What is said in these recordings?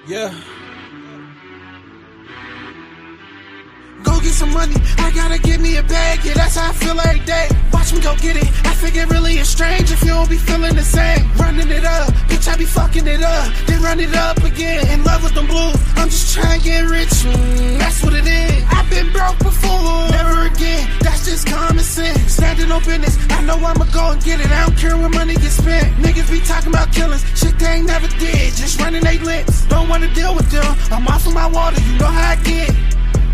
Yeah. Go get some money, I gotta get me a bag, yeah, that's how I feel every day. Watch me go get it, I think it really is strange if you don't be feeling the same. Running it up, bitch, I be fucking it up, then run it up again. In love with them blues, I'm just trying to get rich, that's what it is. I've been broke before, never again, that's just common sense. Standing on business, I know I'ma go and get it, I don't care where money gets spent. Niggas be talking about killings, shit they ain't never did, just running they lips. Don't wanna deal with them, I'm off of my water, you know how I get.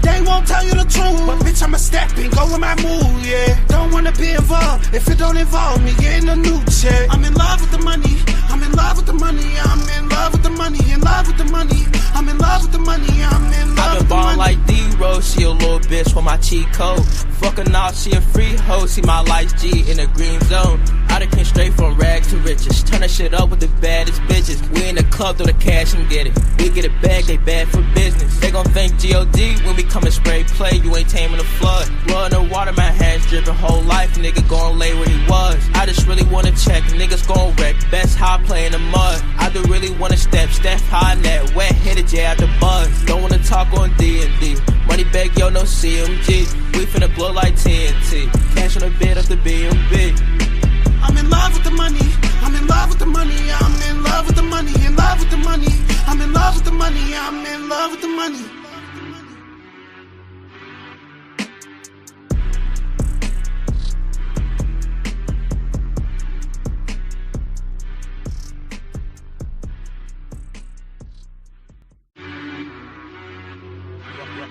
They won't tell you the truth, but bitch, I'ma step and go with my move, yeah. Don't wanna be involved, if it don't involve me getting a new check. I'm in love with the money, I'm in love with the money, I'm in love with the money, in love with the money, I'm in love with the money, I'm in love with the money. I've been ballin' like D-Rose, she a little bitch with my cheat code. Fuckin' off, she a free hoe, see my life's G in the green zone. I done came straight from rags to riches, turn that shit up with the baddest bitches. We in the club, throw the cash and get it. We get it back, they bad for business. They gon' think G.O.D. when we come and spray play, you ain't taming the flood. Blood in the water, my hands drippin', whole life, nigga gon' lay where he was. I just really wanna check, niggas gon' wreck, best how I play in the mud. I do really wanna step high in that wet, hit it, yeah, out the buzz. Don't wanna talk on D&D, money bag, yo, no CMG. We finna blow like TNT, cash on the bed of the B&B. I'm in love with the money, I'm in love with the money, I'm in love with the money, in love with the money, I'm in love with the money, I'm in love with the money.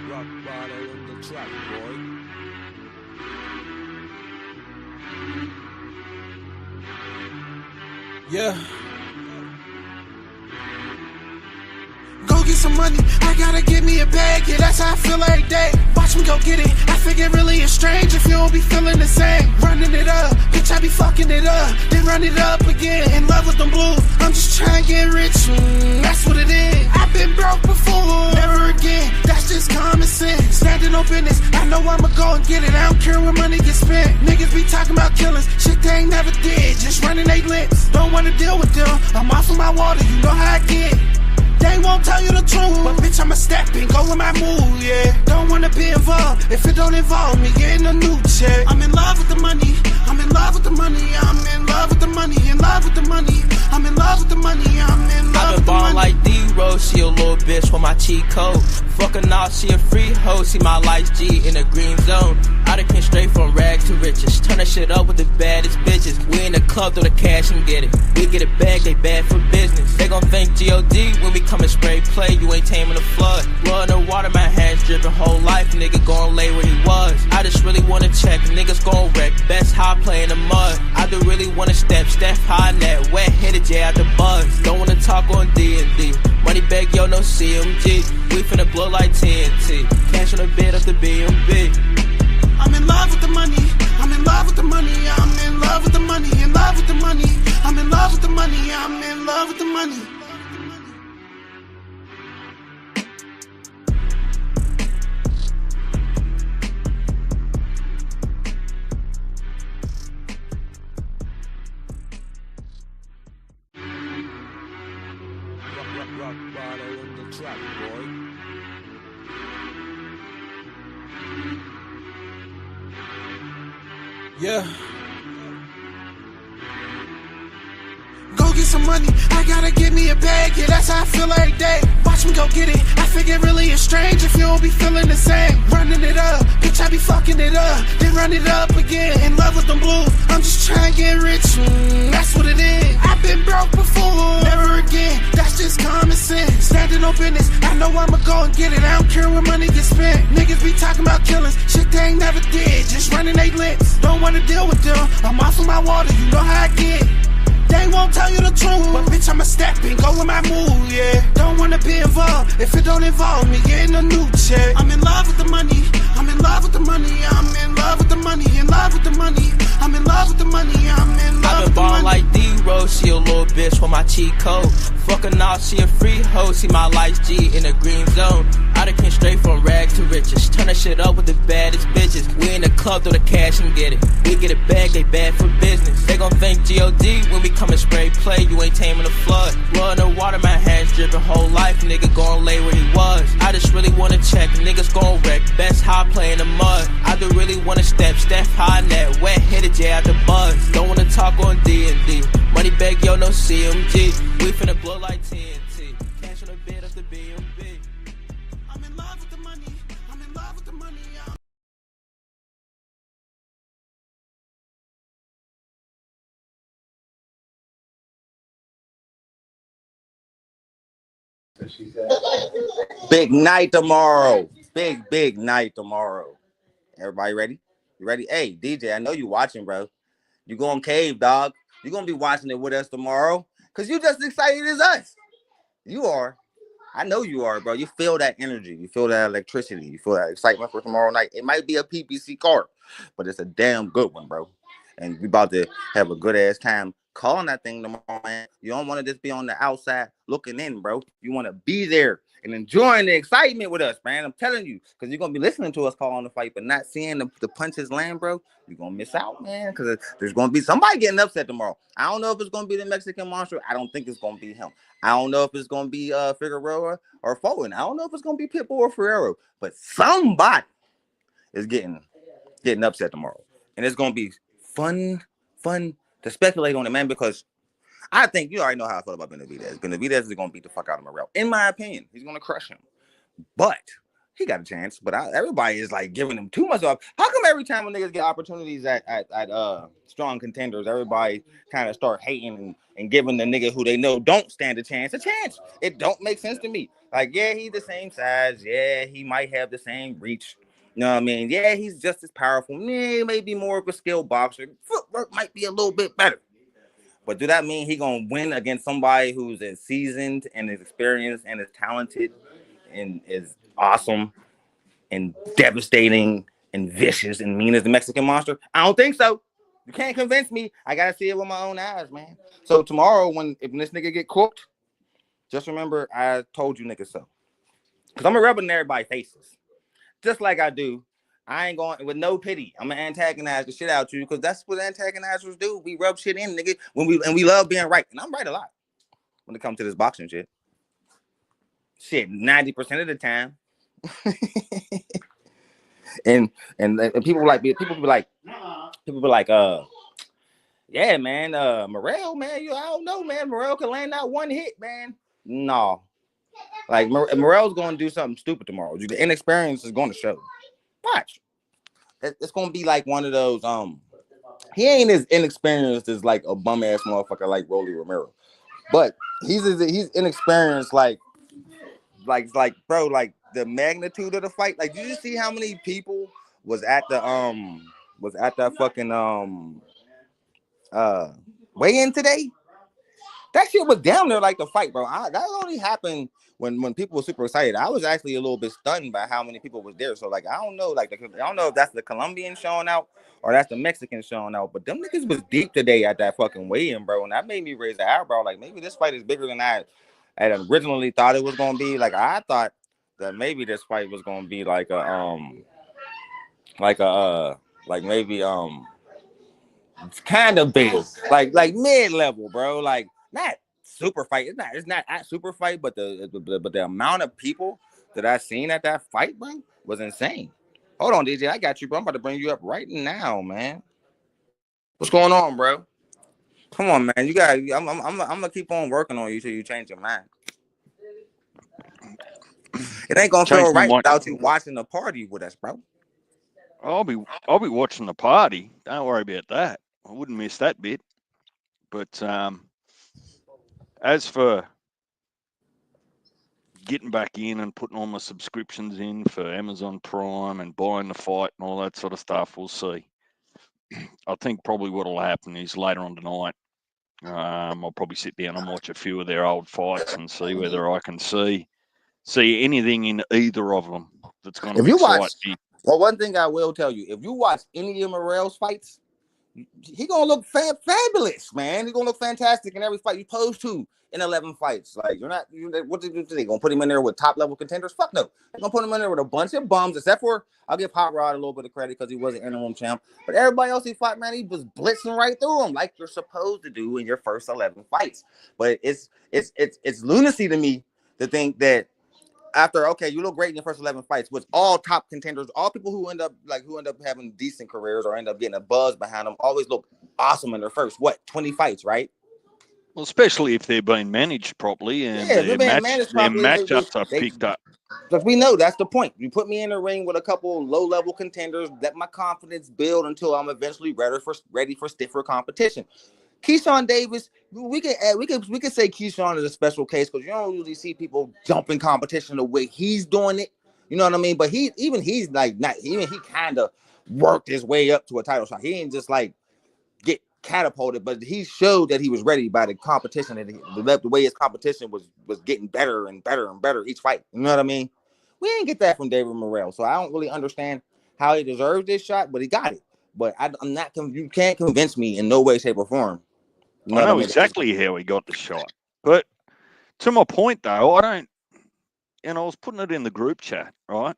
Rock bottle in the track, boy. Yeah. Go get some money, I gotta get me a bag, yeah, that's how I feel every day. Watch me go get it, I think it really is strange if you don't be feeling the same. Running it up, bitch, I be fucking it up, then run it up again. In love with them blues, I'm just trying to get rich, that's what it is. I've been broke before, never again, that's just common sense. Standing on business, I know I'ma go and get it, I don't care where money gets spent. Niggas be talking about killings, shit they ain't never did, just running they lips. Don't wanna deal with them, I'm off of my water, you know how I get. They won't tell you the truth, but bitch, I'ma step and go with my move, yeah. Don't wanna be involved, if it don't involve me getting a new check. I'm in love with the money, I'm in love with the money, I'm in love with the money, in love with the money, I'm in love with the money, I'm in love with the money. I've been ballin' like D-Rose, she a little bitch with my cheat code. Fuckin' off, she a free hoe, see my life's G in the green zone. I done came straight from rags to riches, turn that shit up with the baddest bitches. We in the club, throw the cash and get it. We get it back, they bad for business. They gon' think G.O.D. when we come and spray play, you ain't taming the flood. Blood in the water, my hands drippin', whole life, nigga gon' lay where he was. I just really wanna check, niggas gon' wreck, best how I play in the mud. I do really wanna step high in that wet, hit it, yeah, out the buzz. Don't wanna talk on D&D, money bag, yo, no CMG. We finna blow like TNT, cash on the bed of the B&B. I'm in love with the money, I'm in love with the money, I'm in love with the money, in love with the money, I'm in love with the money, I'm in love with the money. Rock bottle in the track, boy. Yeah. Go get some money, I gotta get me a bag, yeah, that's how I feel every day. Watch me go get it, I think it really is strange if you don't be feeling the same. Running it up, bitch, I be fucking it up, then run it up again. In love with them blues, I'm just trying to get rich, that's what it is. I've been broke before, never again, that's just common sense. Standing on business, I know I'ma go and get it, I don't care where money gets spent. Niggas be talking about killings, shit they ain't never did, just running they lips. Don't wanna deal with them, I'm off of my water, you know how I get. They won't tell you the truth, but bitch, I'ma step and go with my move, yeah. Don't wanna be involved, if it don't involve me getting a new check. I'm in love with the money, I'm in love with the money, I'm in love with the money, in love with the money, I'm in love with the money, I'm in love with the money. I've been ballin' like D-Rose, she a little bitch with my cheat code. Fucking off, she a free hoe. See my life G in the green zone. I done came straight from rag to riches. Turn that shit up with the baddest bitches. We in the club, throw the cash and get it. We get it back, they bad for business. They gon' think G.O.D. when we come and spray play. You ain't taming the flood. Blood in the water, my hands dripping. Whole life, nigga gon' lay where he was. I just really wanna check, niggas gon' wreck. Best how I play in the mud. I do really wanna step high net. Wet headed, J out the buzz. Don't wanna talk on D&D. Money bag, yo, no CMG. We finna blow like TNT. Cash on the bed of the BMB. I'm in love with the money. I'm in love with the money. Big night tomorrow. Big night tomorrow. Everybody ready? You ready? Hey, DJ, I know you watching, bro. You going cave, dog. You gonna be watching it with us tomorrow. Cause you just excited as us. You are. I know you are, bro. You feel that energy. You feel that electricity. You feel that excitement for tomorrow night. It might be a PPC card, but it's a damn good one, bro. And we about to have a good ass time calling that thing tomorrow, man. You don't want to just be on the outside looking in, bro. You want to be there and enjoying the excitement with us, man. I'm telling you, because you're going to be listening to us call on the fight, but not seeing the punches land, bro. You're going to miss out, man, because there's going to be somebody getting upset tomorrow. I don't know if it's going to be the Mexican Monster. I don't think it's going to be him. I don't know if it's going to be Figueroa or Foden. I don't know if it's going to be Pitbull or Ferrero, but somebody is getting upset tomorrow. And it's going to be fun to speculate on it, man, because I think you already know how I feel about Benavidez. Benavidez is going to beat the fuck out of Morrell. In my opinion, he's going to crush him. But he got a chance. But everybody is like giving him too much off. How come every time when niggas get opportunities at strong contenders, everybody kind of start hating and giving the nigga who they know don't stand a chance? It don't make sense to me. Like, yeah, he's the same size. Yeah, he might have the same reach. You know what I mean? Yeah, he's just as powerful. Yeah, maybe more of a skilled boxer. Footwork might be a little bit better. But do that mean he gonna win against somebody who's as seasoned and is experienced and is talented and is awesome and devastating and vicious and mean as the Mexican Monster? I don't think so. You can't convince me. I gotta see it with my own eyes, man. So tomorrow, if this nigga get cooked, just remember I told you niggas so. Cause I'm a rubbing in everybody's faces. Just like I do. I ain't going with no pity. I'm gonna antagonize the shit out you because that's what antagonizers do. We rub shit in, nigga, we love being right. And I'm right a lot when it comes to this boxing shit. Shit, 90% of the time. and people be like, yeah, man, Morrell, man, I don't know, man. Morrell can land that one hit, man. No. Like Morrell's gonna do something stupid tomorrow. The inexperience is gonna show. Watch. It's gonna be like one of those. He ain't as inexperienced as like a bum ass motherfucker like Rolly Romero, but he's inexperienced like bro, like the magnitude of the fight. Like, did you see how many people was at the fucking weigh-in today? That shit was down there like the fight, bro. That only happened when people were super excited. I was actually a little bit stunned by how many people was there. So like, I don't know, like I don't know if that's the Colombian showing out or that's the Mexican showing out. But them niggas was deep today at that fucking weigh-in, bro, and that made me raise the eyebrow. Like, maybe this fight is bigger than I originally thought it was gonna be. Like, I thought that maybe this fight was gonna be like maybe it's kind of big, like mid-level, bro. Like, not super fight. It's not at super fight, but the amount of people that I seen at that fight, bro, was insane. Hold on, DJ, I got you, bro. I'm about to bring you up right now, man. What's going on, bro? Come on, man. You got. I'm gonna keep on working on you till you change your mind. It ain't gonna feel right without you watching the party with us, bro. I'll be watching the party. Don't worry about that. I wouldn't miss that bit. But as for getting back in and putting all my subscriptions in for Amazon Prime and buying the fight and all that sort of stuff, we'll see. I think probably what will happen is later on tonight, I'll probably sit down and watch a few of their old fights and see whether I can see anything in either of them that's going to excite me. Well, one thing I will tell you, if you watch any of Morrell's fights, he gonna look fabulous, man. He gonna look fantastic in every fight you supposed to in 11 fights. Like what they gonna put him in there with top level contenders? Fuck no. They're gonna put him in there with a bunch of bums, except for I'll give Hot Rod a little bit of credit because he was an interim champ. But everybody else he fought, man, he was blitzing right through him like you're supposed to do in your first 11 fights. But it's lunacy to me to think that after you look great in your first 11 fights with all top contenders, all people who end up having decent careers or end up getting a buzz behind them always look awesome in their first 20 fights, right? Well, especially if they're being managed properly and Yeah, they're being managed their properly. matchups are picked up. Because we know that's the point. You put me in the ring with a couple low-level contenders, let my confidence build until I'm eventually ready for stiffer competition. Keyshawn Davis, we can say Keyshawn is a special case because you don't usually see people jump in competition the way he's doing it. You know what I mean? But he's like not even he kind of worked his way up to a title shot. He ain't just like get catapulted, but he showed that he was ready by the competition and the way his competition was getting better and better and better each fight. You know what I mean? We ain't get that from David Morrell, so I don't really understand how he deserved this shot, but he got it. But I'm not. You can't convince me in no way, shape, or form. You know I know what I mean? exactly how he got the shot. But to my point, though, I don't, and I was putting it in the group chat, right?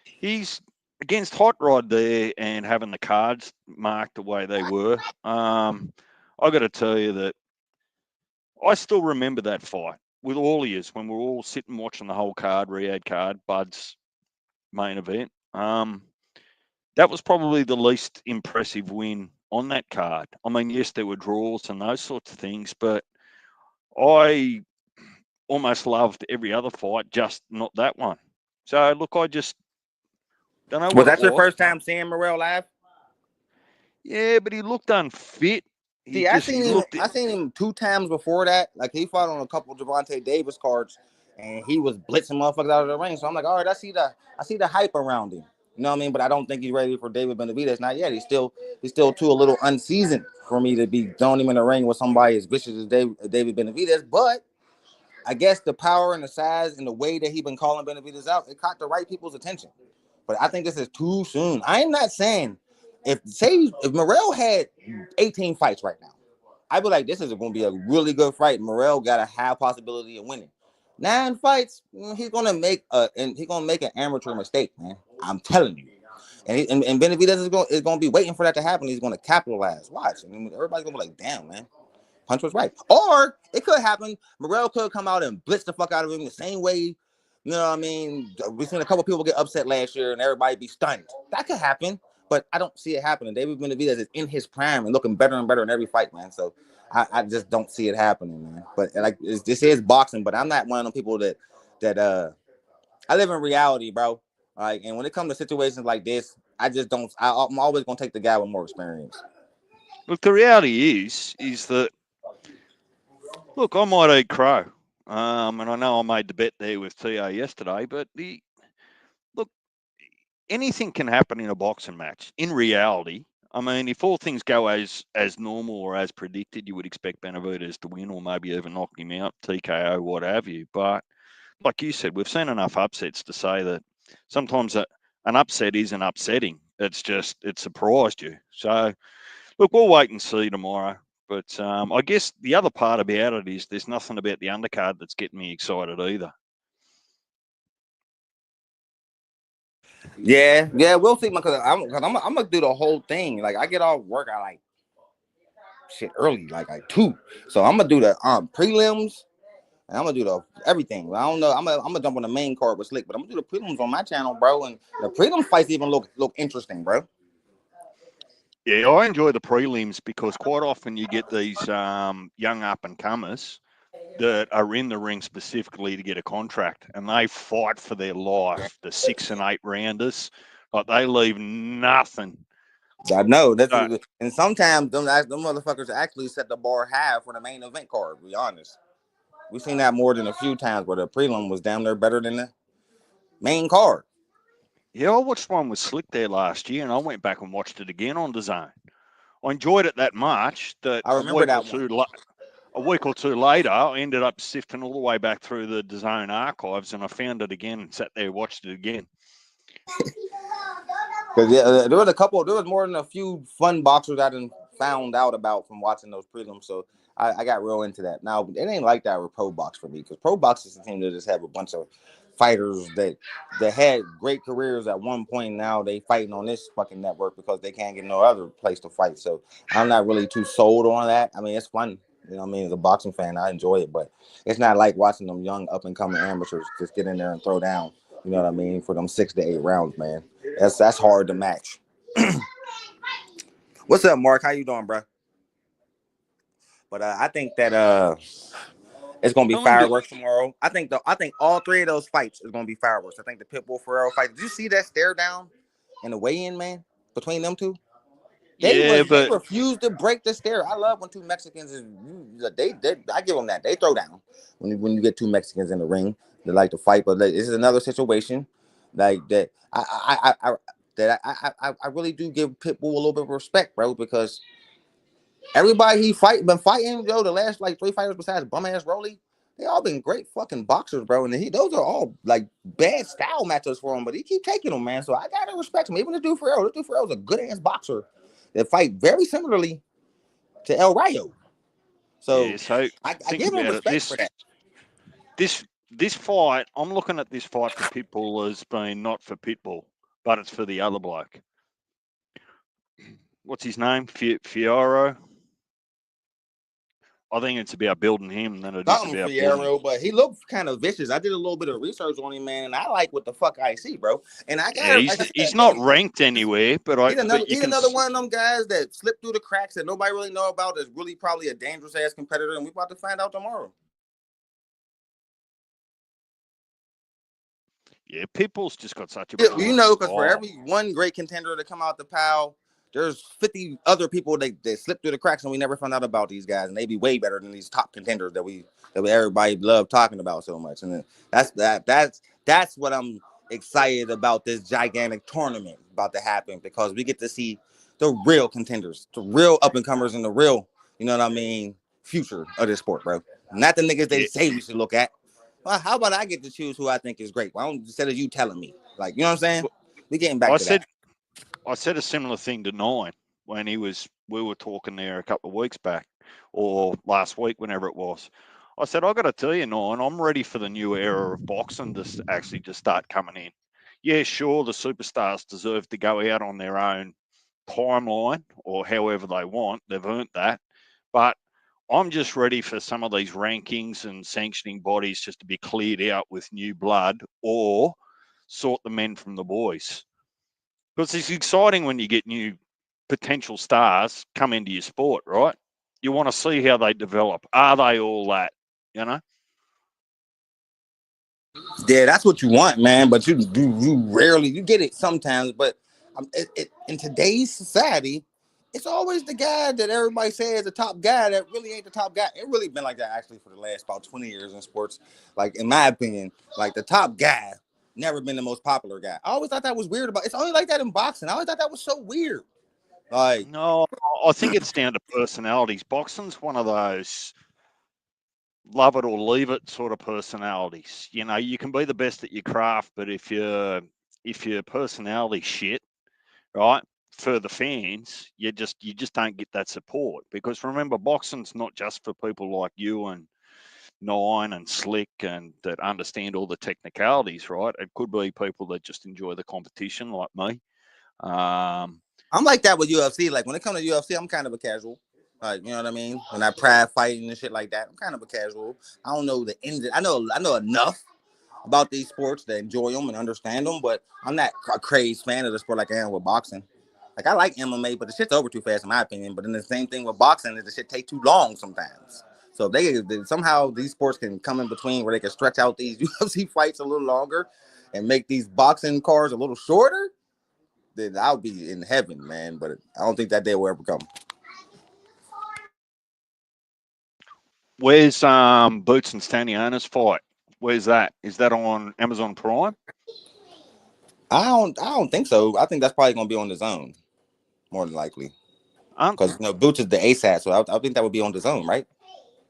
He's against Hot Rod there and having the cards marked the way they were. I got to tell you that I still remember that fight with all of us when we were all sitting watching the whole card, Riyadh card, Bud's main event. That was probably the least impressive win on that card. I mean, yes, there were draws and those sorts of things, but I almost loved every other fight, just not that one. So, look, I just don't know what that it your was. first time seeing Morrell live? Yeah, but he looked unfit. See, I seen him 2 times before that. Like he fought on a couple Javante Davis cards, and he was blitzing motherfuckers out of the ring. So I'm like, all right, I see the hype around him. You know what I mean? But I don't think he's ready for David Benavidez. Not yet. He's still too a little unseasoned for me to be throwing him in the ring with somebody as vicious as David Benavidez. But I guess the power and the size and the way that he been calling Benavidez out, it caught the right people's attention. But I think this is too soon. I am not saying if Morrell had 18 fights right now, I'd be like, this is going to be a really good fight. Morrell got a high possibility of winning. 9 fights, he's gonna make an amateur mistake, man. I'm telling you. And Benavidez is going to be waiting for that to happen. He's going to capitalize. Watch. I mean, everybody's going to be like, damn, man. Punch was right. Or it could happen. Morrell could come out and blitz the fuck out of him the same way. You know what I mean? We've seen a couple people get upset last year and everybody be stunned. That could happen, but I don't see it happening. David Benavidez is in his prime and looking better and better in every fight, man. So I just don't see it happening, man. But like this is boxing, but I'm not one of them people that I live in reality, bro. Like, and when it comes to situations like this, I just don't. I'm always gonna take the guy with more experience. Look, the reality is that, look, I might eat crow. And I know I made the bet there with TA yesterday, but look, anything can happen in a boxing match. In reality, I mean, if all things go as normal or as predicted, you would expect Benavidez to win or maybe even knock him out, TKO, what have you. But like you said, we've seen enough upsets to say that sometimes an upset isn't upsetting. It's just, it surprised you. So, look, we'll wait and see tomorrow. But I guess the other part about it is there's nothing about the undercard that's getting me excited either. Yeah, we'll see. Because I'm gonna do the whole thing. Like I get off work, I like shit early, like 2. So I'm gonna do the prelims, and I'm gonna do the everything. I don't know. I'm gonna jump on the main card with Slick, but I'm gonna do the prelims on my channel, bro. And the prelim fights even look interesting, bro. Yeah, I enjoy the prelims because quite often you get these young up and comers that are in the ring specifically to get a contract, and they fight for their life. The 6 and 8 rounders, like they leave nothing. I know and sometimes them motherfuckers actually set the bar high for the main event card. To be honest, we've seen that more than a few times where the prelim was damn near better than the main card. Yeah, I watched one with Slick there last year, and I went back and watched it again on DAZN. I enjoyed it that much that I remember that one. A week or two later, I ended up sifting all the way back through the DAZN archives, and I found it again and sat there and watched it again. Because there was more than a few fun boxers I done found out about from watching those prelims. So I got real into that. Now it ain't like that with Pro Box for me because Pro Box is a team that just have a bunch of fighters that had great careers at one point. Now they fighting on this fucking network because they can't get no other place to fight. So I'm not really too sold on that. I mean, it's fun. You know what I mean? As a boxing fan, I enjoy it, but it's not like watching them young up and coming amateurs just get in there and throw down. You know what I mean? For them 6 to 8 rounds, man. That's hard to match. What's up, Mark? How you doing, bro? But I think that it's gonna be I'm good. fireworks tomorrow. I think all three of those fights is gonna be fireworks. I think the Pitbull Ferrero fight. Did you see that stare down in the weigh-in, man? Between them two, Yeah, they but refuse to break the stare. I love when two Mexicans they I give them that. They throw down when you get two Mexicans in the ring. They like to fight, but this is another situation like that. I really do give Pitbull a little bit of respect, bro, because everybody he been fighting, yo, the last like 3 fighters besides bum ass Rolly, they all been great fucking boxers, bro. And those are all like bad style matchups for him, but he keep taking them, man. So I gotta respect him. Even the dude Ferrero, is a good ass boxer that fight very similarly to El Rayo. yeah. So So I think give him about it. respect for that. This fight, I'm looking at this fight for Pitbull as being not for Pitbull, but it's for the other bloke. What's his name? Fioro. I think it's about building him than it is Something about building. Fierro, but he looked kind of vicious. I did a little bit of research on him, man, and I like what the fuck I see, bro. And I Yeah, got, like I he's said, not hey, ranked anywhere, but you he's can. another one of them guys that slipped through the cracks that nobody really know about. That's really probably a dangerous ass competitor, and we about to find out tomorrow. Yeah, Pitbull's just got such a You brutal know, because for style. every one great contender to come out the pile, there's 50 other people that slip through the cracks, and we never found out about these guys, and they be way better than these top contenders that everybody love talking about so much. And that's what I'm excited about this gigantic tournament about to happen because we get to see the real contenders, the real up and comers, and the real, you know what I mean, future of this sport, bro. Not the niggas they Yeah. say we should look at. Well, how about I get to choose who I think is great? Why don't instead of you telling me? Like, you know what I'm saying? Well, We getting back I to that. said I said a similar thing to Nine when we were talking there a couple of weeks back or last week, whenever it was. I said, I got to tell you, Nine, I'm ready for the new era of boxing to actually just start coming in. Yeah, sure, the superstars deserve to go out on their own timeline or however they want. They've earned that. But I'm just ready for some of these rankings and sanctioning bodies just to be cleared out with new blood or sort the men from the boys. Because it's exciting when you get new potential stars come into your sport, right? You want to see how they develop. Are they all that? You know? Yeah, that's what you want, man. But you rarely you get it sometimes. But in today's society, it's always the guy that everybody says the top guy that really ain't the top guy. It really been like that actually for the last about 20 years in sports. Like in my opinion, like the top guy never been the most popular guy. I always thought that was weird about. It's only like that in boxing. I always thought that was so weird. Like No, I think it's down to personalities. Boxing's one of those love it or leave it sort of personalities. You know, you can be the best at your craft, but if your personality shit, right, for the fans, you just don't get that support. Because remember, boxing's not just for people like you and Nine and Slick and that understand all the technicalities, right? It could be people that just enjoy the competition, like me. Um, I'm like that with UFC. Like when it comes to UFC, I'm kind of a casual. Like you know what I mean? When I pride fighting and shit like that, I'm kind of a casual. I don't know the end. I know enough about these sports to enjoy them and understand them, but I'm not a crazy fan of the sport like I am with boxing. Like I like MMA, but the shit's over too fast in my opinion. But then the same thing with boxing is the shit take too long sometimes. So if they somehow these sports can come in between where they can stretch out these UFC fights a little longer and make these boxing cards a little shorter, then I'll be in heaven, man. But I don't think that day will ever come. where's Boots and Staniona's fight? Where's that? Is that on Amazon Prime? I don't think so. I think that's probably gonna be on the zone, more than likely. Aren't Because Boots is the ASAP, so I think that would be on the zone, right?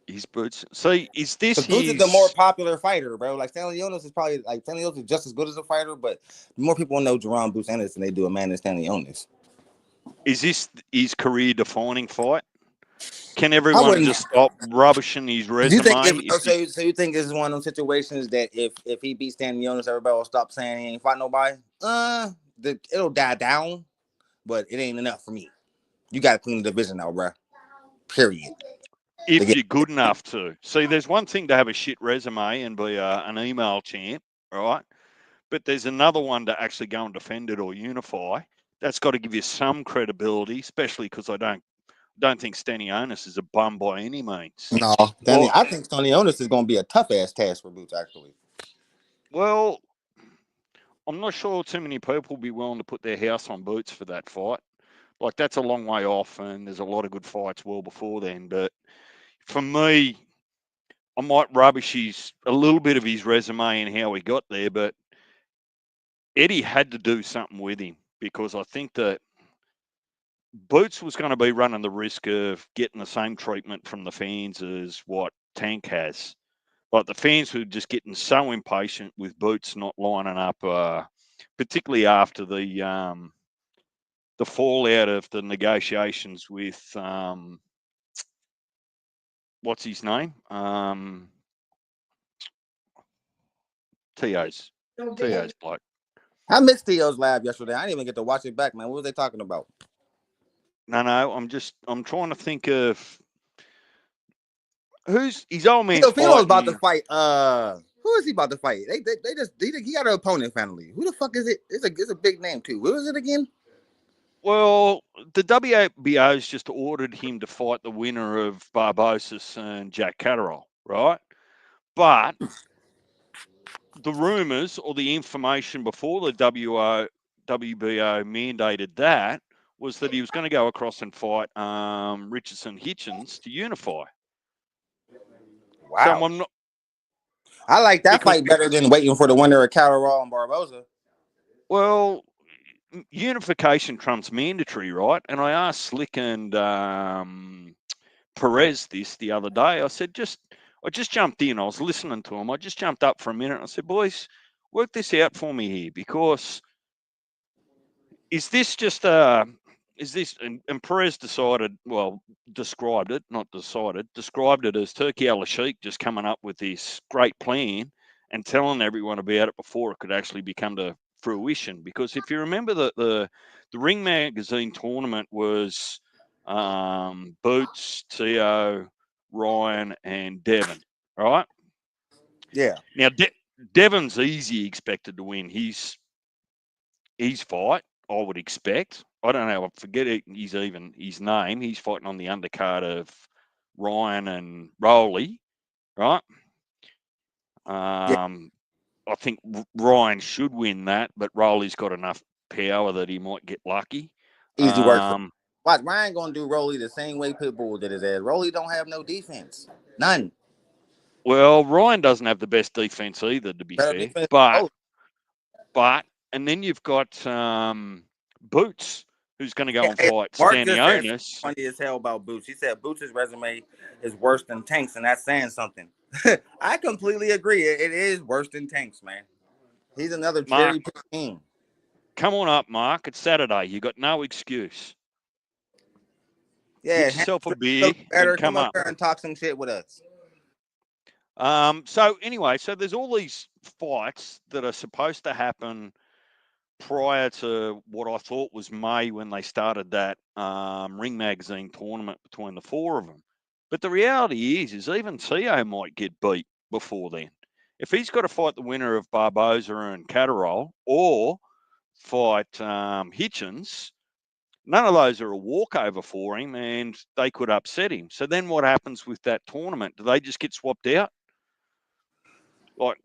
his Boots? See, is this Because Boots is the more his? popular fighter, bro. Like Stanley Jonas is probably like Stanley Jonas is just as good as a fighter, but more people know Jerron Boots Anderson than they do Amanda Stanley Jonas. Is this his career-defining fight? Can I everyone wouldn't. just stop rubbishing his Do you think resume? If he, so you think this is one of those situations that if he beats Stanionis, everybody will stop saying he ain't fought nobody? It'll die down, but it ain't enough for me. You got to clean the division out, bruh. Period. To if get you're good enough to. See, there's one thing to have a shit resume and be an email champ, right? But there's another one to actually go and defend it or unify. That's got to give you some credibility, especially because I don't think Stanionis is a bum by any means. no, Danny. Well, I think Stanionis is going to be a tough ass task for Boots. Actually, well, I'm not sure too many people will be willing to put their house on Boots for that fight. Like that's a long way off, and there's a lot of good fights well before then. But for me, I might rubbish a little bit of his resume and how he got there, but Eddie had to do something with him because I think that Boots was going to be running the risk of getting the same treatment from the fans as what Tank has. Like the fans were just getting so impatient with Boots not lining up, particularly after the fallout of the negotiations with what's his name? To's bloke. I missed Theo's live yesterday. I didn't even get to watch it back, man. What was they talking about? No, I'm trying to think of who's his old man's Theo's about to fighting. fight. Who is he about to fight? They just he got an opponent finally. Who the fuck is it? It's a big name too. What was it again? Well, the WBO's just ordered him to fight the winner of Barbosis and Jack Catterall, right? But the rumours or the information before the WBO mandated that was that he was going to go across and fight Richardson Hitchens to unify. So Wow. I'm not I like that because fight better than waiting for the winner of Catterall and Barboza. well, unification trumps mandatory, right? And I asked Slick and Perez this the other day. I said, I just jumped in. I was listening to him. I just jumped up for a minute. And I said, boys, work this out for me here because is this just is this and Perez described it, not decided, described it as Turkey Al Sheikh just coming up with this great plan and telling everyone about it before it could actually become to fruition. Because if you remember the Ring Magazine tournament was Boots, Tio, Ryan, and Devon, right? Yeah. Now Devon's easy expected to win his fight, I would expect. I don't know. I forget his name. He's fighting on the undercard of Ryan and Rowley, right? Yeah. I think Ryan should win that, but Rowley's got enough power that he might get lucky. Easy work for Watch Ryan gonna do Rolly the same way Pitbull did his ass. Rolly don't have no defense. None. Well, Ryan doesn't have the best defense either, to be Better fair. defense. And then you've got Boots, who's going to go and Hey, fight Mark just said Stanionis. funny as hell about Boots. He said Boots' resume is worse than Tank's, and that's saying something. I completely agree. It is worse than Tank's, man. He's another Mark, cherry picked team. come on up, Mark. It's Saturday. You got no excuse. Yeah, Get yourself a beer look better. and Come come up up. here and talk some shit with us. So anyway, so there's all these fights that are supposed to happen prior to what I thought was May when they started that Ring Magazine tournament between the four of them. But the reality is even Tio might get beat before then. If he's got to fight the winner of Barboza and Catterall or fight Hitchens, none of those are a walkover for him and they could upset him. So then what happens with that tournament? Do they just get swapped out? Like,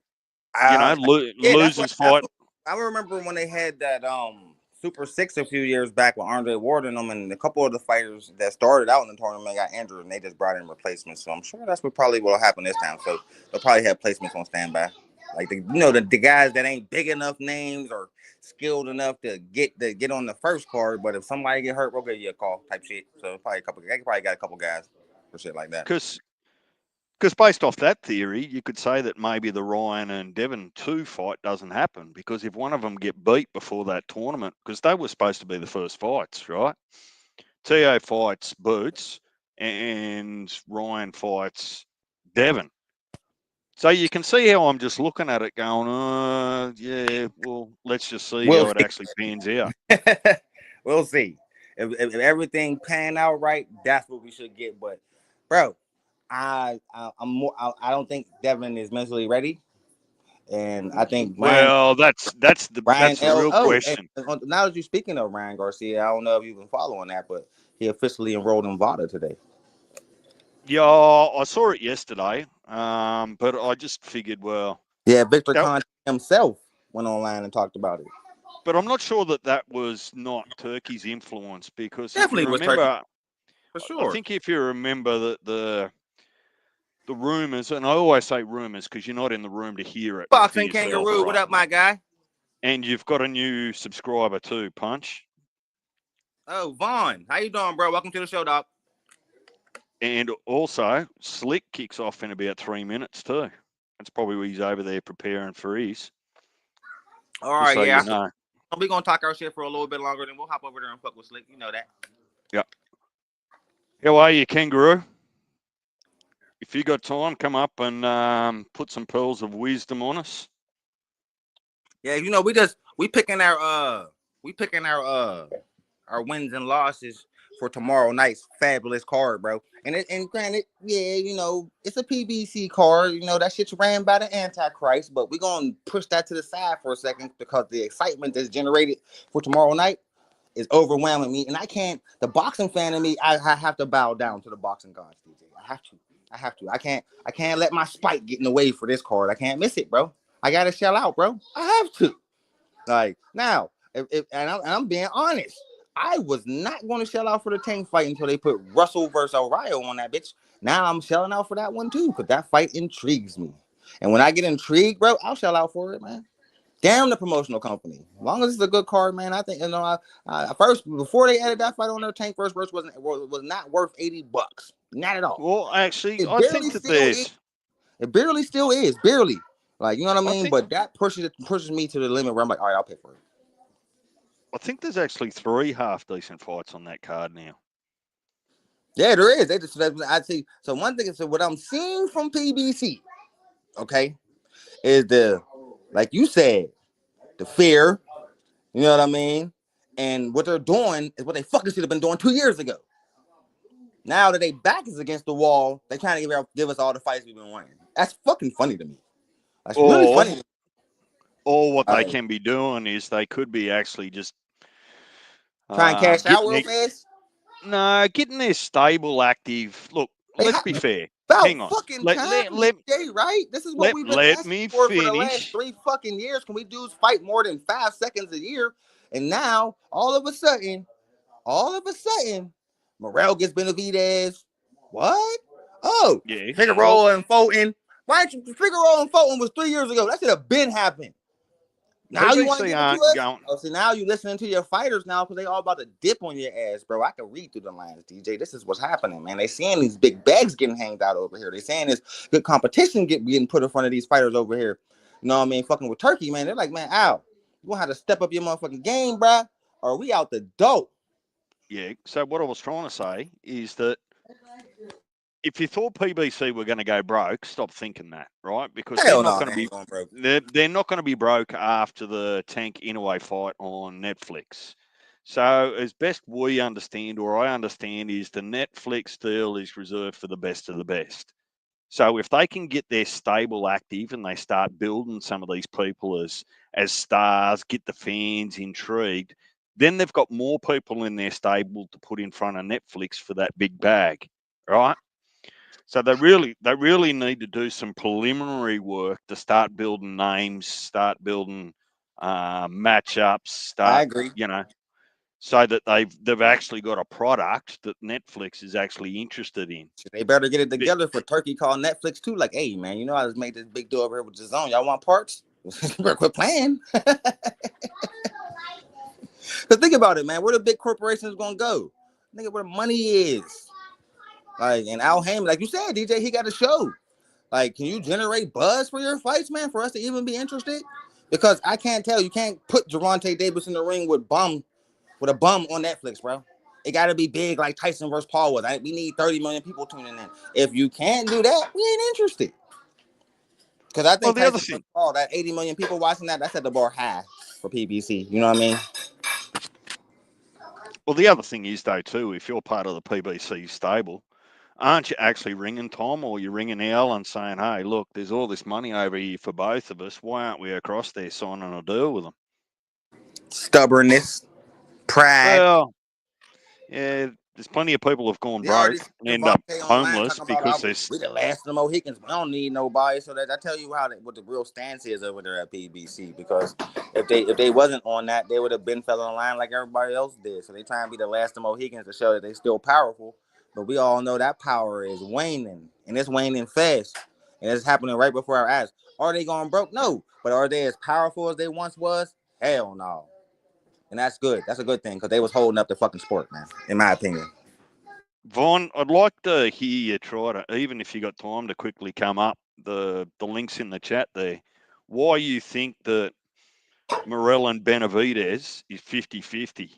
Uh, yeah, losers fight. I remember when they had that Super Six a few years back with Andre Ward and them, and a couple of the fighters that started out in the tournament got injured, and they just brought in replacements. So I'm sure that's what probably will happen this time. So they'll probably have placements on standby, like the guys that ain't big enough names or skilled enough to get on the first card. But if somebody get hurt, we'll give you a call type shit. So probably they probably got a couple guys for shit like that. Because Because based off that theory, you could say that maybe the Ryan and Devon 2 fight doesn't happen, because if one of them get beat before that tournament, because they were supposed to be the first fights, right? T.O. fights Boots and Ryan fights Devon. So you can see how I'm just looking at it going, yeah, well, let's just see We'll how it actually pans out. We'll see. If everything pan out right, that's what we should get. But, bro, I'm more. I don't think Devin is mentally ready, and I think Well, that's the real question. now that you're speaking of Ryan Garcia, I don't know if you've been following that, but he officially enrolled in VADA today. Yeah, I saw it yesterday, but I just figured, well, yeah, Victor Conte himself went online and talked about it. But I'm not sure that was not Turkey's influence, because Definitely if you was remember, Turkey, for sure. I think if you remember that the rumors, and I always say rumors because you're not in the room to hear it. Boxing Kangaroo, right? What up, my guy? And you've got a new subscriber too, Punch. Oh, Vaughn, how you doing, bro? Welcome to the show, dog. And also, Slick kicks off in about 3 minutes too. That's probably where he's over there preparing for his. All right, so yeah. You know. We're going to talk our shit for a little bit longer, then we'll hop over there and fuck with Slick. You know that. Yep. How are you, Kangaroo? If you got time, come up and put some pearls of wisdom on us. Yeah, you know, we picking our wins and losses for tomorrow night's fabulous card, bro. And granted, yeah, you know, it's a PBC card. You know, that shit's ran by the Antichrist, but we're gonna push that to the side for a second because the excitement that's generated for tomorrow night is overwhelming me. And I can't, the boxing fan in me, I have to bow down to the boxing gods, DJ. I have to. I can't let my spite get in the way for this card. I can't miss it, bro. I gotta shell out, bro. I have to. Like, now, I'm being honest. I was not going to shell out for the Tank fight until they put Russell versus O'Reilly on that bitch. Now I'm shelling out for that one too, because that fight intrigues me. And when I get intrigued, bro, I'll shell out for it, man. Damn the promotional company. As long as it's a good card, man, I think, you know, first, before they added that fight on there, Tank versus Russ was not worth $80. Not at all. Well, actually, I think that it barely still is. Barely. Like, you know what I mean? But that pushes me to the limit where I'm like, all right, I'll pay for it. I think there's actually 3 half-decent fights on that card now. Yeah, there is. I see. So one thing is, what I'm seeing from PBC, okay, is like you said, the fear. You know what I mean? And what they're doing is what they fucking should have been doing 2 years ago. Now that they back is against the wall, they trying to give us all the fights we've been winning. That's fucking funny to me. That's really funny. Or what they can be doing is they could be actually just try and cash out real fast. No, getting their stable, active. Look, let's be fair. Hang on. Fucking right? This is what we've been asking for the last 3 fucking years. Can we dudes fight more than 5 seconds a year? And now, all of a sudden, Morrell gets Benavidez. What? Oh, yeah. Figueroa and Fulton. Why Figueroa and Fulton was 3 years ago? That should have been happened. Now you want to get into us? Oh, so now you listening to your fighters now because they all about to dip on your ass, bro. I can read through the lines, DJ. This is what's happening, man. They seeing these big bags getting hanged out over here. They saying this good competition getting put in front of these fighters over here. You know what I mean? Fucking with Turkey, man. They're like, man, Al, you gonna have to step up your motherfucking game, bro, or we out the dope. Yeah. So what I was trying to say is that if you thought PBC were going to go broke, stop thinking that, right? Because they're not going to be broke. They're not going to be broke after the Tank Inoue fight on Netflix. So as best we understand, or I understand, is the Netflix deal is reserved for the best of the best. So if they can get their stable active and they start building some of these people as stars, get the fans intrigued, then they've got more people in their stable to put in front of Netflix for that big bag, right? So they really need to do some preliminary work to start building names, start building matchups. I agree. You know, so that they've actually got a product that Netflix is actually interested in. They better get it together for Turkey call Netflix too. Like, hey man, you know I just made this big deal over here with DAZN. Y'all want parts? Quit playing. Because think about it, man. Where the big corporations gonna go? Nigga, where the money is. Like, and Al Heyman, like you said, DJ, he got a show. Like, can you generate buzz for your fights, man, for us to even be interested? Because I can't tell. You can't put Gervonta Davis in the ring with a bum on Netflix, bro. It got to be big like Tyson versus Paul was. We need 30 million people tuning in. If you can't do that, we ain't interested. Because I Well, think the other Tyson versus thing, Paul, that 80 million people watching that, that's at the bar high for PBC. You know what I mean? is though too, if you're part of the PBC stable, aren't you actually ringing Tom or you're ringing Al and saying, hey, look, there's all this money over here for both of us. Why aren't we across there signing a deal with them? Stubbornness, pride. Well, yeah, there's plenty of people who've gone They already broke see and end up Devontae online homeless talking about because there's, we the last of the Mohicans. We don't need nobody. So that I tell you what the real stance is over there at PBC. Because if they wasn't on that, they would have been fell in line like everybody else did. So they try and be the last of the Mohicans to show that they still powerful. But we all know that power is waning, and it's waning fast, and it's happening right before our eyes. Are they going broke? No. But are they as powerful as they once was? Hell no. And that's good. That's a good thing because they was holding up the fucking sport, man. In my opinion. Vaughn, I'd like to hear you try to, even if you got time to quickly come up, the links in the chat there, why you think that Morrell and Benavidez is 50-50.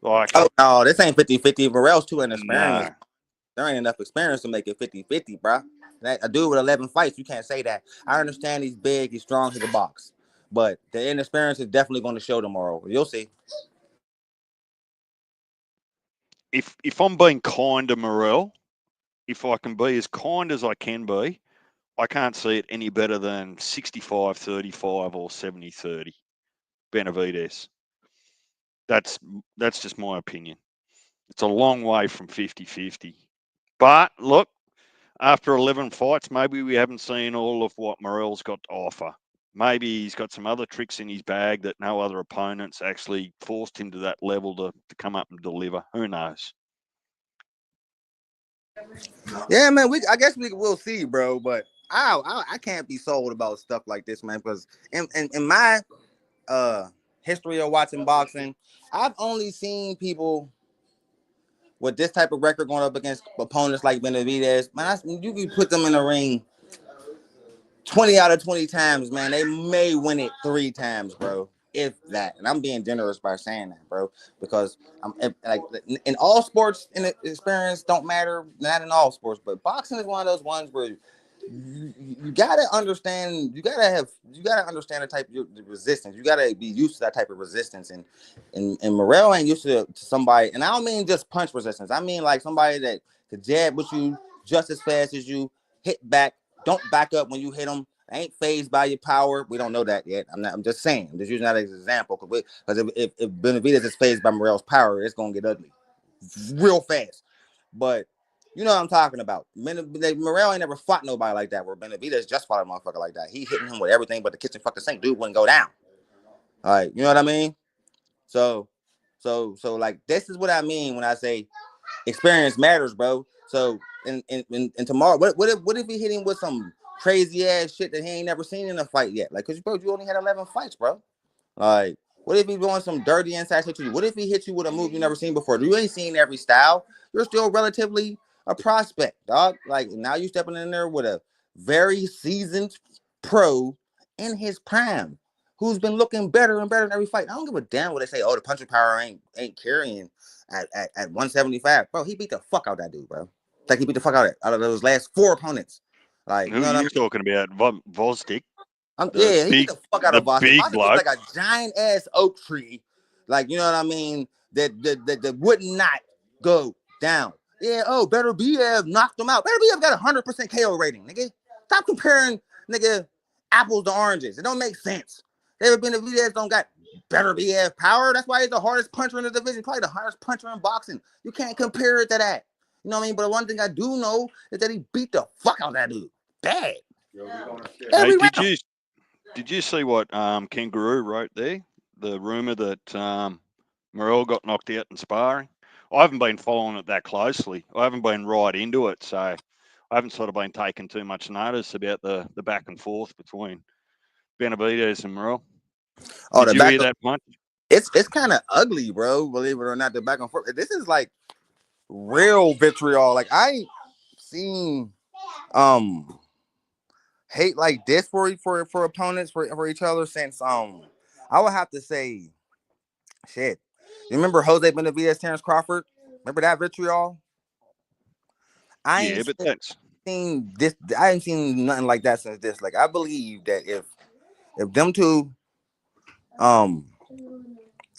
Like, Oh no, this ain't 50-50. Morrell's too inexperienced. no. There ain't enough experience to make it 50-50, bro. A dude with 11 fights, you can't say that. I understand he's big, he's strong, he can box. But the inexperience is definitely going to show tomorrow. You'll see. If I'm being kind to Morrell, if I can be as kind as I can be, I can't see it any better than 65-35 or 70-30. Benavidez. That's just my opinion. It's a long way from 50-50. But look, after 11 fights, maybe we haven't seen all of what Morrell's got to offer. Maybe he's got some other tricks in his bag that no other opponents actually forced him to that level to come up and deliver. Who knows? Yeah, man. I guess we'll see, bro. But I can't be sold about stuff like this, man. Because in my history of watching boxing, I've only seen people with this type of record going up against opponents like Benavidez. Man, you can put them in the ring 20 out of 20 times, man. They may win it 3 times, bro. If that. And I'm being generous by saying that, bro. Because I'm like in all sports, in experience don't matter. Not in all sports, but boxing is one of those ones where you gotta understand. You gotta understand the type of the resistance. You gotta be used to that type of resistance. And Morrell ain't used to somebody. And I don't mean just punch resistance. I mean like somebody that could jab with you just as fast as you, hit back. Don't back up when you hit them. Ain't phased by your power. We don't know that yet. I'm just saying. I'm just using that as an example. Because if Benavidez is phased by Morrell's power, it's gonna get ugly real fast. But you know what I'm talking about. Morrell ain't never fought nobody like that. Where Benavidez just fought a motherfucker like that. He hitting him with everything but the kitchen fucking sink. Dude wouldn't go down. All right, you know what I mean? So like this is what I mean when I say experience matters, bro. So and tomorrow, what if he hit him with some crazy ass shit that he ain't never seen in a fight yet? Like, cause bro, you only had 11 fights, bro. Like, what if he doing some dirty inside shit to you? What if he hit you with a move you never seen before? You ain't seen every style. You're still relatively a prospect, dog. Like now you stepping in there with a very seasoned pro in his prime, who's been looking better and better in every fight. I don't give a damn what they say. Oh, the punching power ain't carrying at 175, bro. He beat the fuck out that dude, bro. Like he beat the fuck out of those last 4 opponents. Like you Who know are what I you mean? talking about? Vosdick, Yeah, he beat the fuck out the of Boston. big Boston looks bloke. like a giant ass oak tree, like you know what I mean. That would not go down. Yeah. Oh, Better BF knocked him out. Better BF got 100% KO rating, nigga. Stop comparing, nigga, apples to oranges. It don't make sense. David Benavidez don't got Better BF power. That's why he's the hardest puncher in the division. Probably the hardest puncher in boxing. You can't compare it to that. You know what I mean? But the one thing I do know is that he beat the fuck out of that dude. Bad. Hey, Every round. did you see what Kangaroo wrote there? The rumor that Morrell got knocked out in sparring. I haven't been following it that closely. I haven't been right into it, so I haven't sort of been taking too much notice about the back and forth between Benavidez and Morrell. Oh, Did the you back. hear that punch? It's kind of ugly, bro. Believe it or not, the back and forth. This is like real vitriol. Like I ain't seen hate like this for opponents for each other since I would have to say shit. You remember Jose Benavidez, Terrence Crawford? Remember that vitriol? I Yeah, ain't but that's seen this. I ain't seen nothing like that since this. Like I believe that if them two um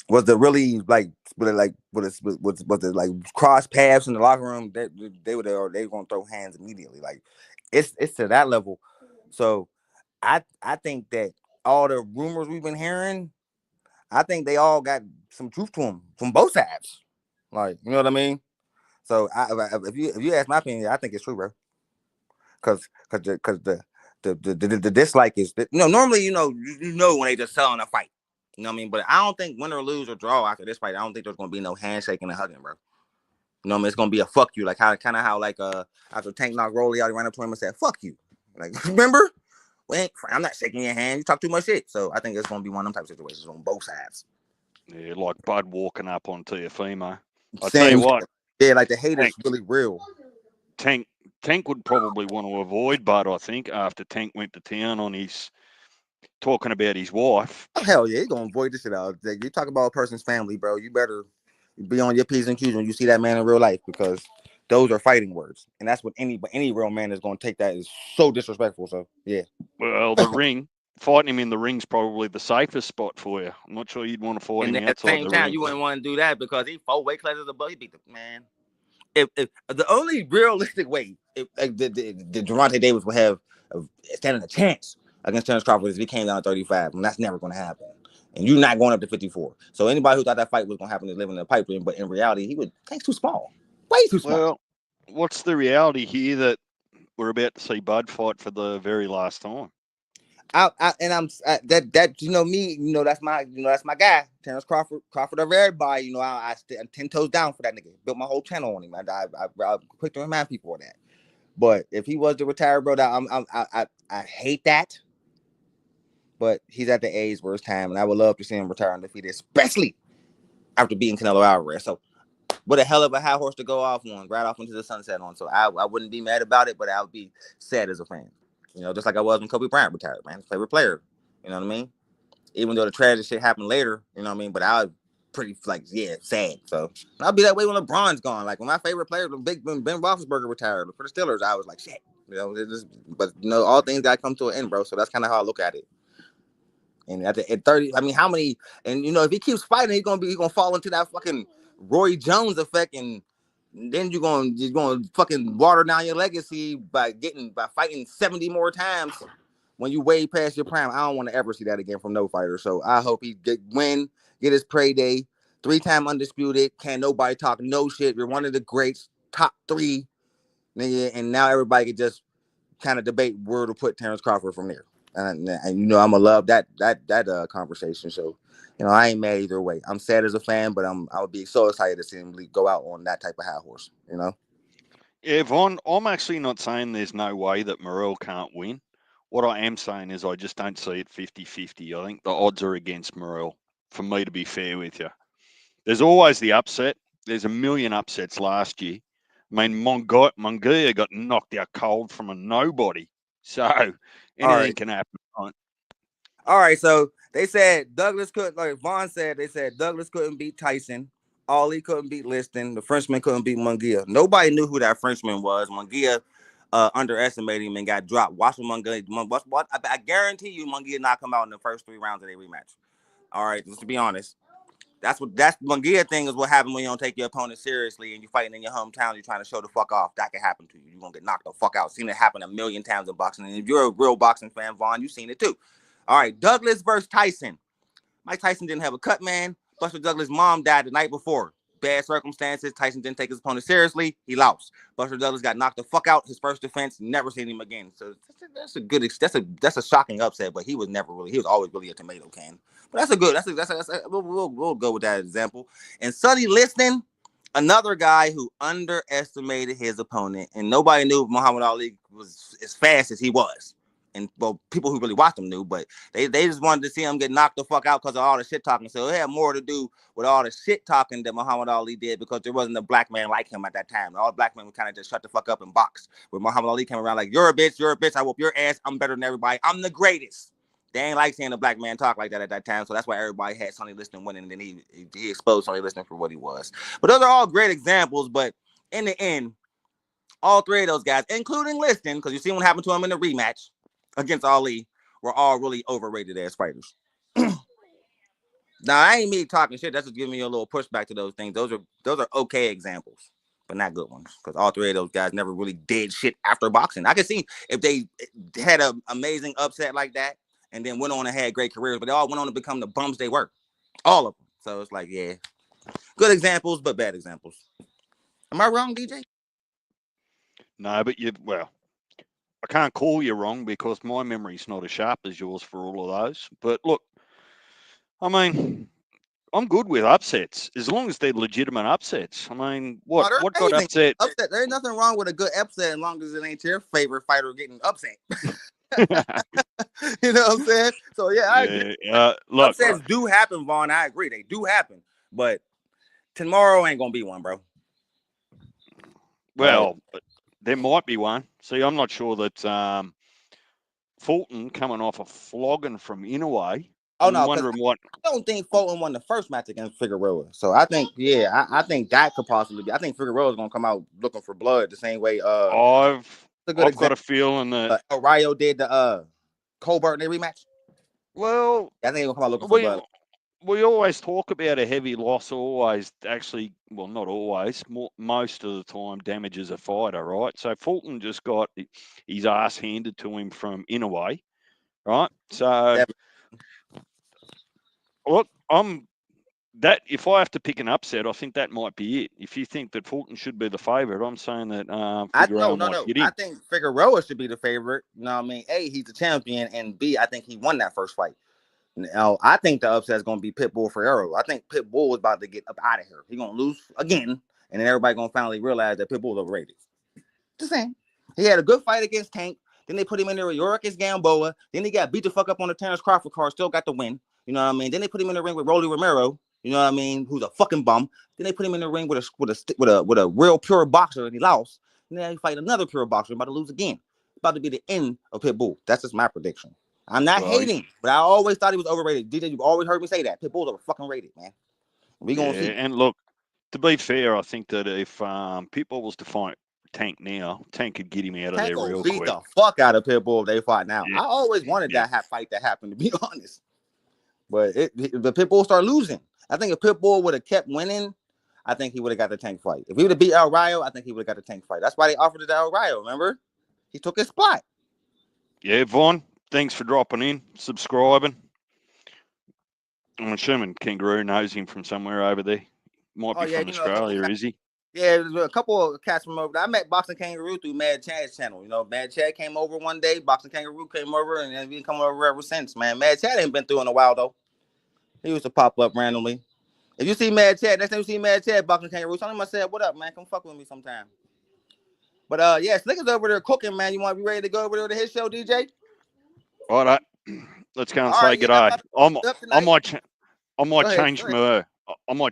was the really like was the like cross paths in the locker room, they gonna throw hands immediately. Like it's to that level. So I think that all the rumors we've been hearing, I think they all got some truth to them from both sides. Like you know what I mean. So if you ask my opinion, I think it's true, bro. Because the dislike is normally you know when they just selling a fight. You know what I mean? But I don't think win or lose or draw after this fight, I don't think there's gonna be no handshaking and hugging, bro. You know what I mean? It's gonna be a fuck you, like how like after Tank knocked Rolly out, he ran up to him and said, fuck you. Like, remember? Well, I'm not shaking your hand, you talk too much shit. So I think it's gonna be one of them type of situations on both sides. yeah, like Bud walking up on Teofimo. I tell you Same what, shit. Yeah, like the hate is Tank, really real. Tank, Tank would probably want to avoid Bud. I think after Tank went to town on his talking about his wife. Oh, hell yeah, you gonna avoid this shit out. Like, you talk about a person's family, bro. You better be on your P's and Q's when you see that man in real life because those are fighting words. And that's what any real man is gonna take that is so disrespectful. So yeah. Well, the ring, fighting him in the ring's probably the safest spot for you. I'm not sure you'd want to fight And him then at the outside same the time, ring. you wouldn't want to do that because he 4 weight classes above. He beat the man. If the only realistic way if like the Gervonta Davis would have standing a chance against Terrence Crawford is if he came down to 35, and that's never going to happen. And you're not going up to 54. So anybody who thought that fight was going to happen is living in a pipe dream. But in reality, Tank's too small, way too small. Well, what's the reality here that we're about to see Bud fight for the very last time? That me, that's my guy, Terrence Crawford over everybody. I'm 10 toes down for that nigga. Built my whole channel on him. I'm quick to remind people of that. But if he was to retire, bro, I hate that. But he's at the age where it's time, and I would love to see him retire undefeated, especially after beating Canelo Alvarez. So, what a hell of a high horse to go off on, right off into the sunset on. So I wouldn't be mad about it, but I would be sad as a fan. Just like I was when Kobe Bryant retired, man. Favorite player. You know what I mean? Even though the tragic shit happened later, you know what I mean? But I was pretty sad. So I'll be that way when LeBron's gone. Like when my favorite player, when Ben Roethlisberger retired for the Steelers, I was like, shit. But all things gotta come to an end, bro. So that's kind of how I look at it. And at 30, I mean, how many? And if he keeps fighting, he's gonna fall into that fucking Roy Jones effect, and then you're gonna fucking water down your legacy by fighting 70 more times when you way past your prime. I don't want to ever see that again from no fighter. So I hope he get his prey day, 3-time undisputed. Can't nobody talk no shit. You're one of the greats, top 3, nigga, and now everybody can just kind of debate where to put Terrence Crawford from there. And I'm gonna love that conversation. So, I ain't mad either way. I'm sad as a fan, but I would be so excited to see him go out on that type of high horse. Yeah, Von, I'm actually not saying there's no way that Morrell can't win. What I am saying is I just don't see it 50-50. I think the odds are against Morrell, for me to be fair with you. There's always the upset. There's a million upsets last year. I mean, Munguia got knocked out cold from a nobody. So anything can happen. Right? All right. So they said Douglas couldn't, like Vaughn said, Douglas couldn't beat Tyson. Ali couldn't beat Liston. The Frenchman couldn't beat Munguia. Nobody knew who that Frenchman was. Munguia underestimated him and got dropped. Watch Munguia. I guarantee you Munguia not come out in the first 3 rounds of their rematch. All right. Just to be honest. That's Munguia thing is what happens when you don't take your opponent seriously and you're fighting in your hometown. You're trying to show the fuck off. That can happen to you. You're gonna get knocked the fuck out. Seen it happen a million times in boxing. And if you're a real boxing fan, Vaughn, you've seen it too. All right, Douglas versus Tyson. Mike Tyson didn't have a cut, man. Buster Douglas' mom died the night before. Bad circumstances. Tyson didn't take his opponent seriously. He lost. Buster Douglas got knocked the fuck out. His first defense. Never seen him again. So that's a shocking upset. But he was always really a tomato can. But we'll go with that example. And Sonny Liston, another guy who underestimated his opponent, and nobody knew Muhammad Ali was as fast as he was. and well, people who really watched him knew, but they just wanted to see him get knocked the fuck out because of all the shit talking. So it had more to do with all the shit talking that Muhammad Ali did, because there wasn't a black man like him at that time. All black men would kind of just shut the fuck up and box. When Muhammad Ali came around like, you're a bitch, I whoop your ass, I'm better than everybody, I'm the greatest. They ain't like seeing a black man talk like that at that time, so that's why everybody had Sonny Liston winning, and then he exposed Sonny Liston for what he was. But those are all great examples, but in the end, all three of those guys, including Liston, because you see what happened to him in the rematch against Ali, were all really overrated as fighters. Now, I ain't me talking shit. That's just giving me a little pushback to those things. Those are okay examples, but not good ones, because all three of those guys never really did shit after boxing. I can see if they had an amazing upset like that and then went on and had great careers, but they all went on to become the bums they were. All of them. So it's like, yeah, good examples, but bad examples. Am I wrong, DJ? No, but I can't call you wrong because my memory's not as sharp as yours for all of those. But look, I mean, I'm good with upsets as long as they're legitimate upsets. I mean, what got upset? There ain't nothing wrong with a good upset as long as it ain't your favorite fighter getting upset. You know what I'm saying? So yeah, I agree. Look, upsets do happen, Vaughn. I agree, they do happen, but tomorrow ain't gonna be one, bro. Well, there might be one. See, I'm not sure that Fulton coming off a flogging from Inoue. Oh no, wondering what. I don't think Fulton won the first match against Figueroa. So I think, I think that could possibly be. I think Figueroa is gonna come out looking for blood the same way. I've got a feeling that El Rayo did the Colbert in their rematch. Well, I think he's gonna come out looking for blood. We always talk about a heavy loss. Always, actually, well, not always. Most of the time, damages a fighter, right? So Fulton just got his ass handed to him from Inoue, right? So, look, if I have to pick an upset, I think that might be it. If you think that Fulton should be the favorite, I'm saying that Figueroa might get in. I think Figueroa should be the favorite. You know what I mean? A, he's the champion, and B, I think he won that first fight. Now, I think the upset is going to be Pitbull Ferrero. I think Pitbull is about to get up out of here. He's going to lose again, and then everybody going to finally realize that Pitbull is overrated. Just saying. He had a good fight against Tank. Then they put him in there with Yorick against Gamboa. Then he got beat the fuck up on the Terrence Crawford card. Still got the win. You know what I mean? Then they put him in the ring with Rolly Romero. You know what I mean? Who's a fucking bum. Then they put him in the ring with a real pure boxer, and he lost. And then he fight another pure boxer, about to lose again. About to be the end of Pitbull. That's just my prediction. I'm not hating, but I always thought he was overrated. DJ, you've always heard me say that. Pitbull's over fucking rated, man. We gonna see. And look, to be fair, I think that if Pitbull was to fight Tank now, Tank could get him out of there real quick. Beat the fuck out of Pitbull if they fought now. Yeah. I always wanted that fight to happen, to be honest. But the Pitbull started losing. I think if Pitbull would have kept winning, I think he would have got the Tank fight. If he would have beat El Rayo, I think he would have got the Tank fight. That's why they offered it to El Rayo, remember? He took his spot. Yeah, Vaughn, thanks for dropping in, subscribing. I'm assuming Kangaroo knows him from somewhere over there. Might be from Australia, is he? Yeah, there's a couple of cats from over there. I met Boxing Kangaroo through Mad Chad's channel. You know, Mad Chad came over one day, Boxing Kangaroo came over, and then we come over ever since, man. Mad Chad ain't been through in a while, though. He used to pop up randomly. If you see Mad Chad, next time you see Mad Chad, Boxing Kangaroo, tell him I said, what up, man? Come fuck with me sometime. But, yeah, Slick is over there cooking, man. You want to be ready to go over there to his show, DJ? All right. Let's go and say g'day. I might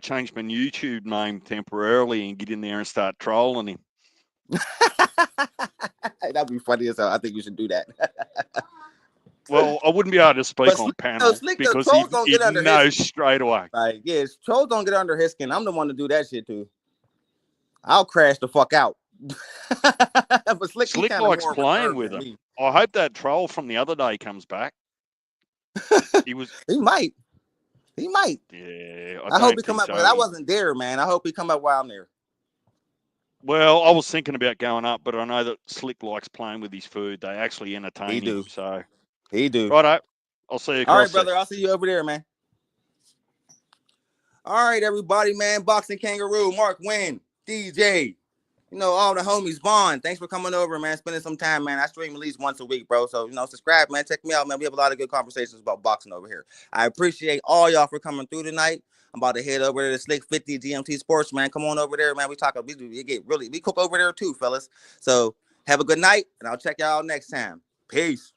change my YouTube name temporarily and get in there and start trolling him. That'd be funny as hell. I think you should do that. Well, I wouldn't be able to speak on panel because he knows straight away. Like, yes, trolls don't get under his skin. I'm the one to do that shit too. I'll crash the fuck out. But Slick likes playing with him. I hope that troll from the other day comes back. He might. Yeah. I hope he come up. I wasn't there, man. I hope he come up while I'm there. Well, I was thinking about going up, but I know that Slick likes playing with his food. They actually entertain him. So he do. Righto. I'll see you. All right, brother. I'll see you over there, man. All right, everybody, man. Boxing Kangaroo, Mark Wynn, DJ. You know, all the homies, Vaughn. Thanks for coming over, man. Spending some time, man. I stream at least once a week, bro. So, subscribe, man. Check me out, man. We have a lot of good conversations about boxing over here. I appreciate all y'all for coming through tonight. I'm about to head over to the Slick 50 GMT Sports, man. Come on over there, man. We cook over there too, fellas. So have a good night, and I'll check y'all next time. Peace.